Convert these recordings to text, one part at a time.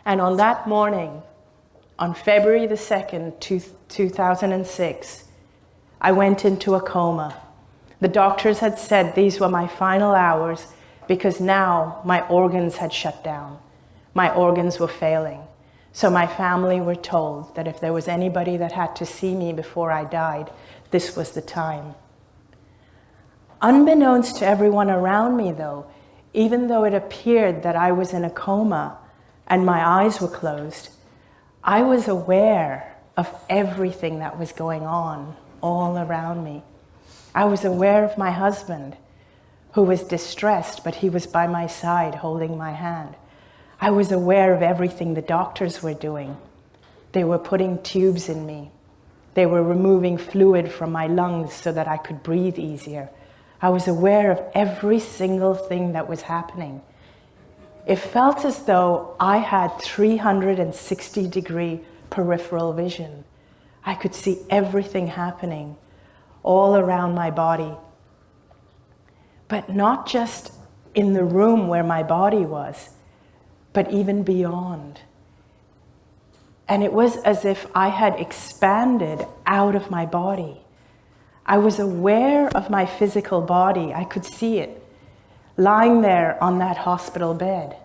And on that morning, on February the 2nd, 2006, I went into a coma. The doctors had said these were my final hours because now my organs had shut down. My organs were failing. So my family were told that if there was anybody that had to see me before I died, this was the time. Unbeknownst to everyone around me, though, even though it appeared that I was in a coma and my eyes were closed, I was aware of everything that was going on all around me. I was aware of my husband, who was distressed, but he was by my side holding my hand. I was aware of everything the doctors were doing. They were putting tubes in me. They were removing fluid from my lungs so that I could breathe easier. I was aware of every single thing that was happening. It felt as though I had 360-degree peripheral vision. I could see everything happening all around my body. But not just in the room where my body was, but even beyond. And it was as if I had expanded out of my body. I was aware of my physical body. I could see it lying there on that hospital bed.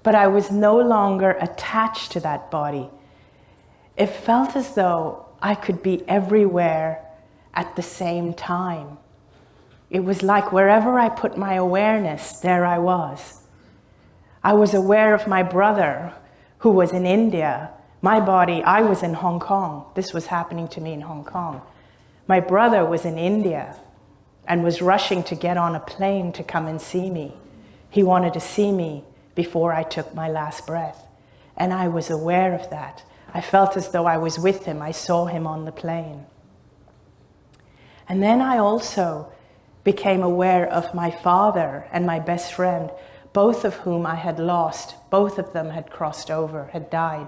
But I was no longer attached to that body. It felt as though I could be everywhere at the same time. It was like wherever I put my awareness, there I was. I was aware of my brother who was in India. My body, I was in Hong Kong. This was happening to me in Hong Kong. My brother was in India and was rushing to get on a plane to come and see me. He wanted to see me before I took my last breath. And I was aware of that. I felt as though I was with him. I saw him on the plane. And then I also became aware of my father and my best friend, both of whom I had lost. Both of them had crossed over, had died.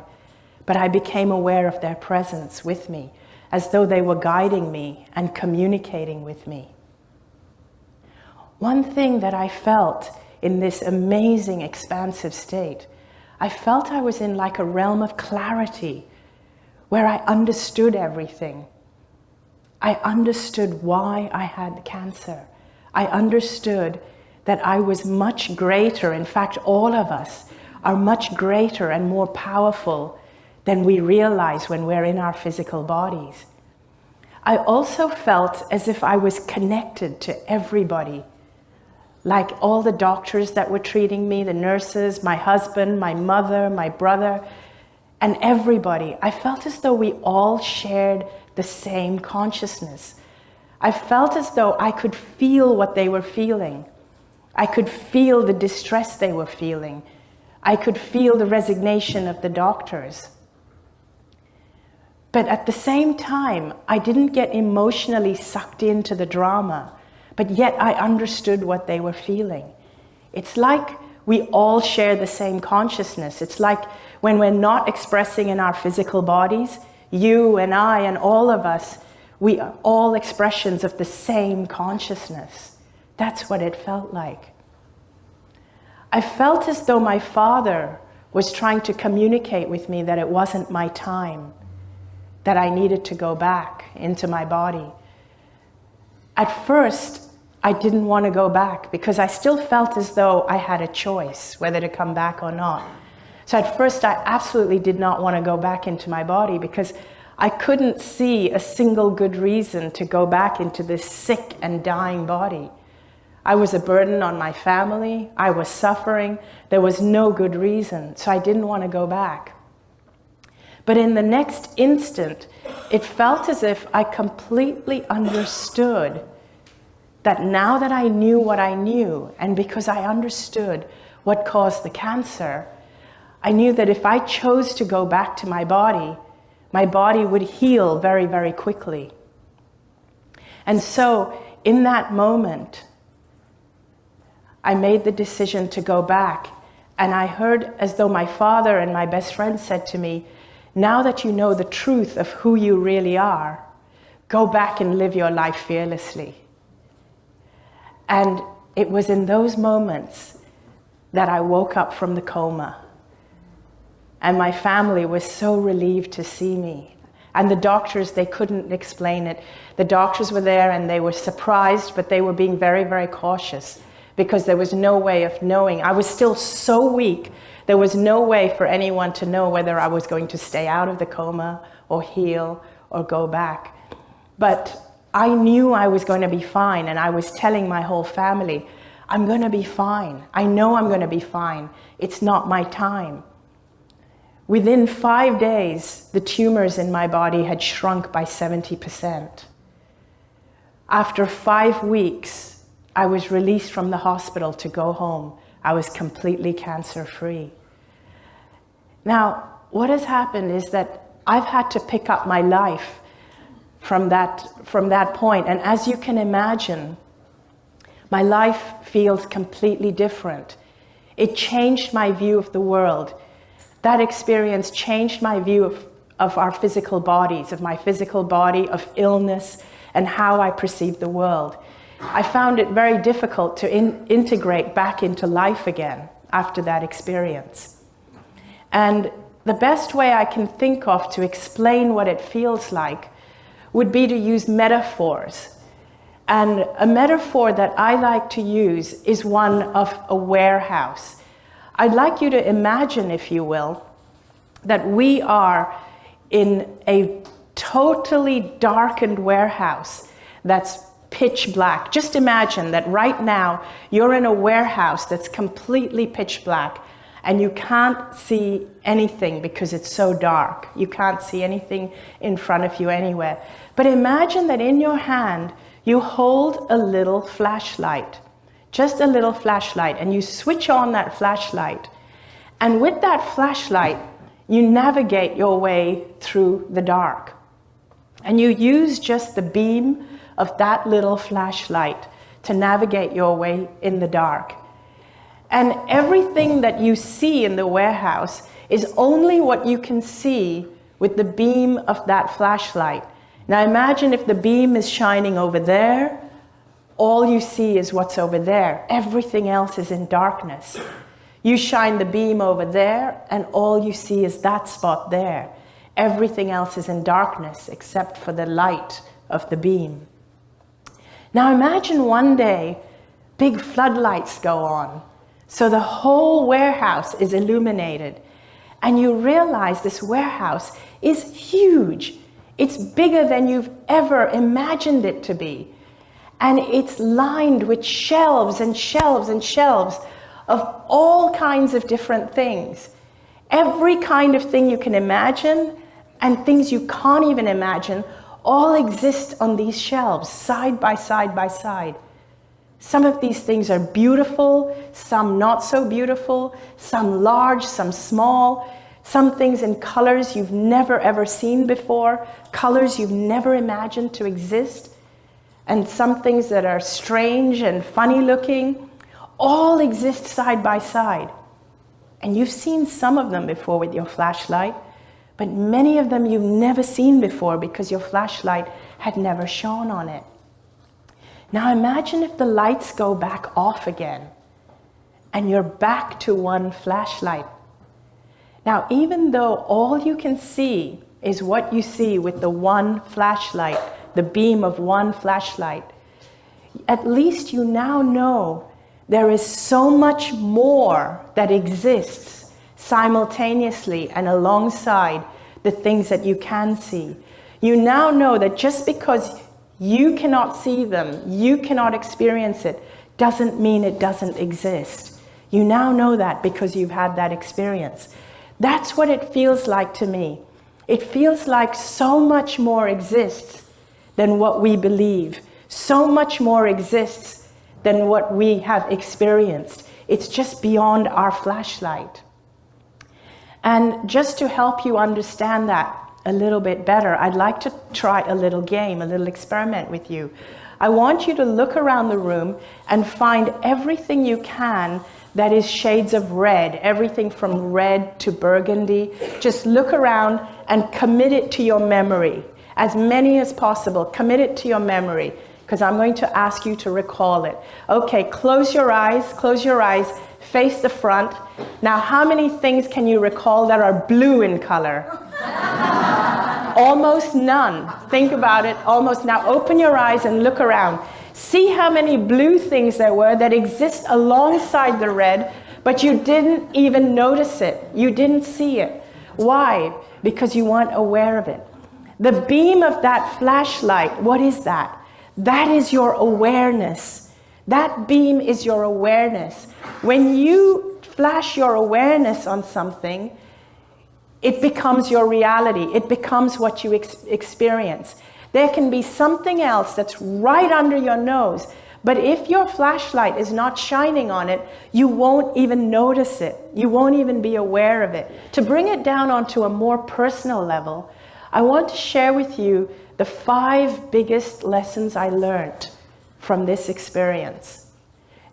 But I became aware of their presence with me, as though they were guiding me and communicating with me. One thing that I felt in this amazing, expansive state, I felt I was in like a realm of clarity, where I understood everything. I understood why I had cancer. I understood that I was much greater. In fact, all of us are much greater and more powerful than we realize when we're in our physical bodies. I also felt as if I was connected to everybody, like all the doctors that were treating me, the nurses, my husband, my mother, my brother, and everybody. I felt as though we all shared the same consciousness. I felt as though I could feel what they were feeling. I could feel the distress they were feeling. I could feel the resignation of the doctors. But at the same time, I didn't get emotionally sucked into the drama, but yet I understood what they were feeling. It's like we all share the same consciousness. It's like when we're not expressing in our physical bodies, you and I and all of us, we are all expressions of the same consciousness. That's what it felt like. I felt as though my father was trying to communicate with me that it wasn't my time, that I needed to go back into my body. At first, I didn't want to go back because I still felt as though I had a choice whether to come back or not. So at first, I absolutely did not want to go back into my body because I couldn't see a single good reason to go back into this sick and dying body. I was a burden on my family. I was suffering. There was no good reason, so I didn't want to go back. But in the next instant, it felt as if I completely understood that now that I knew what I knew, and because I understood what caused the cancer, I knew that if I chose to go back to my body would heal very, very quickly. And so in that moment, I made the decision to go back. And I heard as though my father and my best friend said to me, now that you know the truth of who you really are, go back and live your life fearlessly. And it was in those moments that I woke up from the coma. And my family was so relieved to see me. And the doctors, they couldn't explain it. The doctors were there and they were surprised, but they were being very, very cautious because there was no way of knowing. I was still so weak. There was no way for anyone to know whether I was going to stay out of the coma or heal or go back. But I knew I was going to be fine, and I was telling my whole family, I'm going to be fine. I know I'm going to be fine. It's not my time. Within 5 days, the tumors in my body had shrunk by 70%. After 5 weeks, I was released from the hospital to go home. I was completely cancer-free. Now, what has happened is that I've had to pick up my life from that point. And as you can imagine, my life feels completely different. It changed my view of the world. That experience changed my view of our physical bodies, of my physical body, of illness, and how I perceive the world. I found it very difficult to integrate back into life again after that experience. And the best way I can think of to explain what it feels like would be to use metaphors. And a metaphor that I like to use is one of a warehouse. I'd like you to imagine, if you will, that we are in a totally darkened warehouse that's pitch black. Just imagine that right now you're in a warehouse that's completely pitch black and you can't see anything because it's so dark. You can't see anything in front of you anywhere. But imagine that in your hand you hold a little flashlight. Just a little flashlight, and you switch on that flashlight. And with that flashlight, you navigate your way through the dark. And you use just the beam of that little flashlight to navigate your way in the dark. And everything that you see in the warehouse is only what you can see with the beam of that flashlight. Now imagine if the beam is shining over there, all you see is what's over there. Everything else is in darkness. You shine the beam over there, and all you see is that spot there. Everything else is in darkness except for the light of the beam. Now imagine one day, big floodlights go on. So the whole warehouse is illuminated. And you realize this warehouse is huge. It's bigger than you've ever imagined it to be. And it's lined with shelves and shelves and shelves of all kinds of different things. Every kind of thing you can imagine and things you can't even imagine all exist on these shelves, side by side by side. Some of these things are beautiful, some not so beautiful, some large, some small, some things in colors you've never ever seen before, colors you've never imagined to exist, and some things that are strange and funny looking, all exist side by side. And you've seen some of them before with your flashlight, but many of them you've never seen before because your flashlight had never shone on it. Now imagine if the lights go back off again and you're back to one flashlight. Now, even though all you can see is what you see with the one flashlight, the beam of one flashlight, at least you now know there is so much more that exists simultaneously and alongside the things that you can see. You now know that just because you cannot see them, you cannot experience it, doesn't mean it doesn't exist. You now know that because you've had that experience. That's what it feels like to me. It feels like so much more exists than what we believe. So much more exists than what we have experienced. It's just beyond our flashlight. And just to help you understand that a little bit better, I'd like to try a little game, a little experiment with you. I want you to look around the room and find everything you can that is shades of red, everything from red to burgundy. Just look around and commit it to your memory. As many as possible, commit it to your memory, because I'm going to ask you to recall it. Okay, close your eyes, face the front. Now, how many things can you recall that are blue in color? Almost none. Think about it, almost. Now open your eyes and look around. See how many blue things there were that exist alongside the red, but you didn't even notice it. You didn't see it. Why? Because you weren't aware of it. The beam of that flashlight, what is that? That is your awareness. That beam is your awareness. When you flash your awareness on something, it becomes your reality. It becomes what you experience. There can be something else that's right under your nose, but if your flashlight is not shining on it, you won't even notice it. You won't even be aware of it. To bring it down onto a more personal level, I want to share with you the 5 biggest lessons I learned from this experience.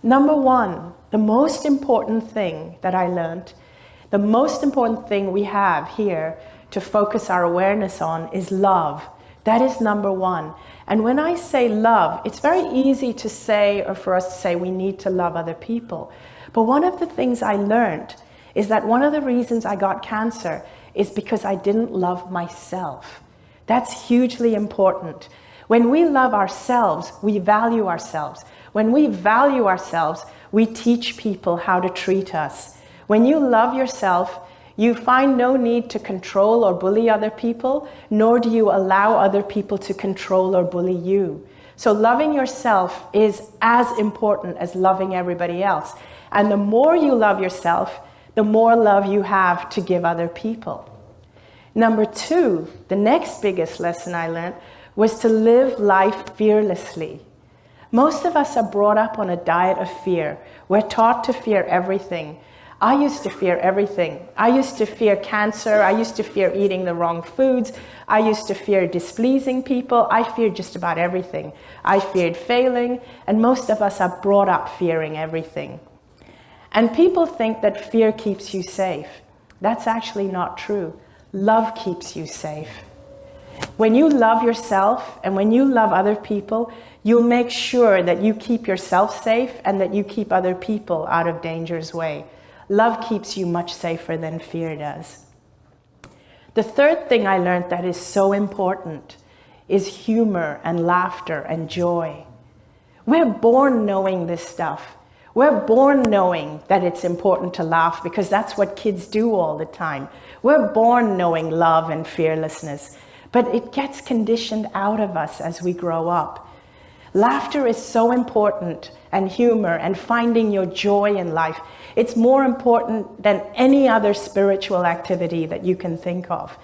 Number 1, the most important thing that I learned, the most important thing we have here to focus our awareness on is love. That is number 1. And when I say love, it's very easy to say, or for us to say, we need to love other people. But one of the things I learned is that one of the reasons I got cancer is because I didn't love myself. That's hugely important. When we love ourselves, we value ourselves. When we value ourselves, we teach people how to treat us. When you love yourself, you find no need to control or bully other people, nor do you allow other people to control or bully you. So loving yourself is as important as loving everybody else. And the more you love yourself, the more love you have to give other people. Number 2, the next biggest lesson I learned was to live life fearlessly. Most of us are brought up on a diet of fear. We're taught to fear everything. I used to fear everything. I used to fear cancer. I used to fear eating the wrong foods. I used to fear displeasing people. I feared just about everything. I feared failing, and most of us are brought up fearing everything. And people think that fear keeps you safe. That's actually not true. Love keeps you safe. When you love yourself and when you love other people, you'll make sure that you keep yourself safe and that you keep other people out of danger's way. Love keeps you much safer than fear does. The third thing I learned that is so important is humor and laughter and joy. We're born knowing this stuff. We're born knowing that it's important to laugh because that's what kids do all the time. We're born knowing love and fearlessness, but it gets conditioned out of us as we grow up. Laughter is so important, and humor and finding your joy in life. It's more important than any other spiritual activity that you can think of.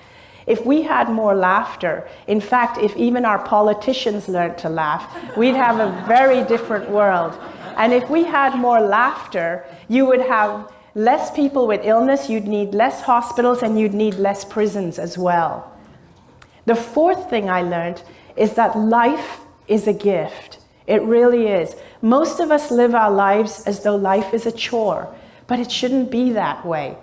If we had more laughter, in fact, if even our politicians learned to laugh, we'd have a very different world. And if we had more laughter, you would have less people with illness, you'd need less hospitals, and you'd need less prisons as well. The fourth thing I learned is that life is a gift. It really is. Most of us live our lives as though life is a chore, but it shouldn't be that way.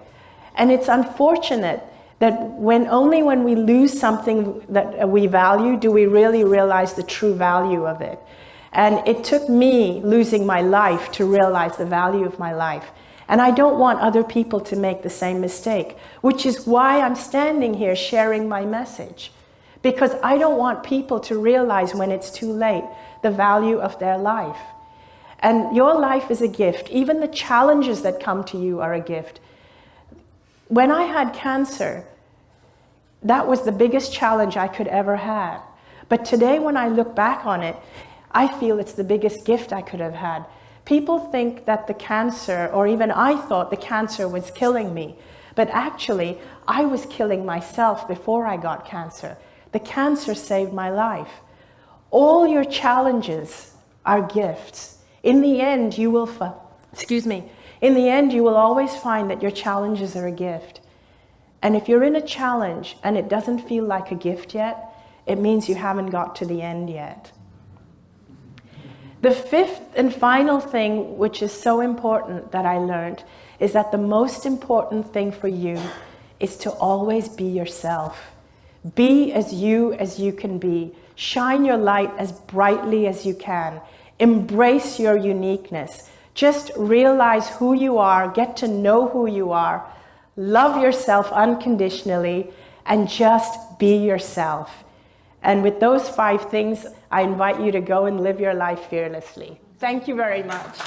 And it's unfortunate that only when we lose something that we value do we really realize the true value of it. And it took me losing my life to realize the value of my life. And I don't want other people to make the same mistake, which is why I'm standing here sharing my message. Because I don't want people to realize when it's too late the value of their life. And your life is a gift. Even the challenges that come to you are a gift. When I had cancer, that was the biggest challenge I could ever have. But today when I look back on it, I feel it's the biggest gift I could have had. People think that the cancer, or even I thought the cancer was killing me. But actually, I was killing myself before I got cancer. The cancer saved my life. All your challenges are gifts. In the end, you will in the end, you will always find that your challenges are a gift. And if you're in a challenge and it doesn't feel like a gift yet, it means you haven't got to the end yet. The fifth and final thing, which is so important that I learned, is that the most important thing for you is to always be yourself. Be as you can be. Shine your light as brightly as you can. Embrace your uniqueness. Just realize who you are, get to know who you are, love yourself unconditionally, and just be yourself. And with those 5 things, I invite you to go and live your life fearlessly. Thank you very much.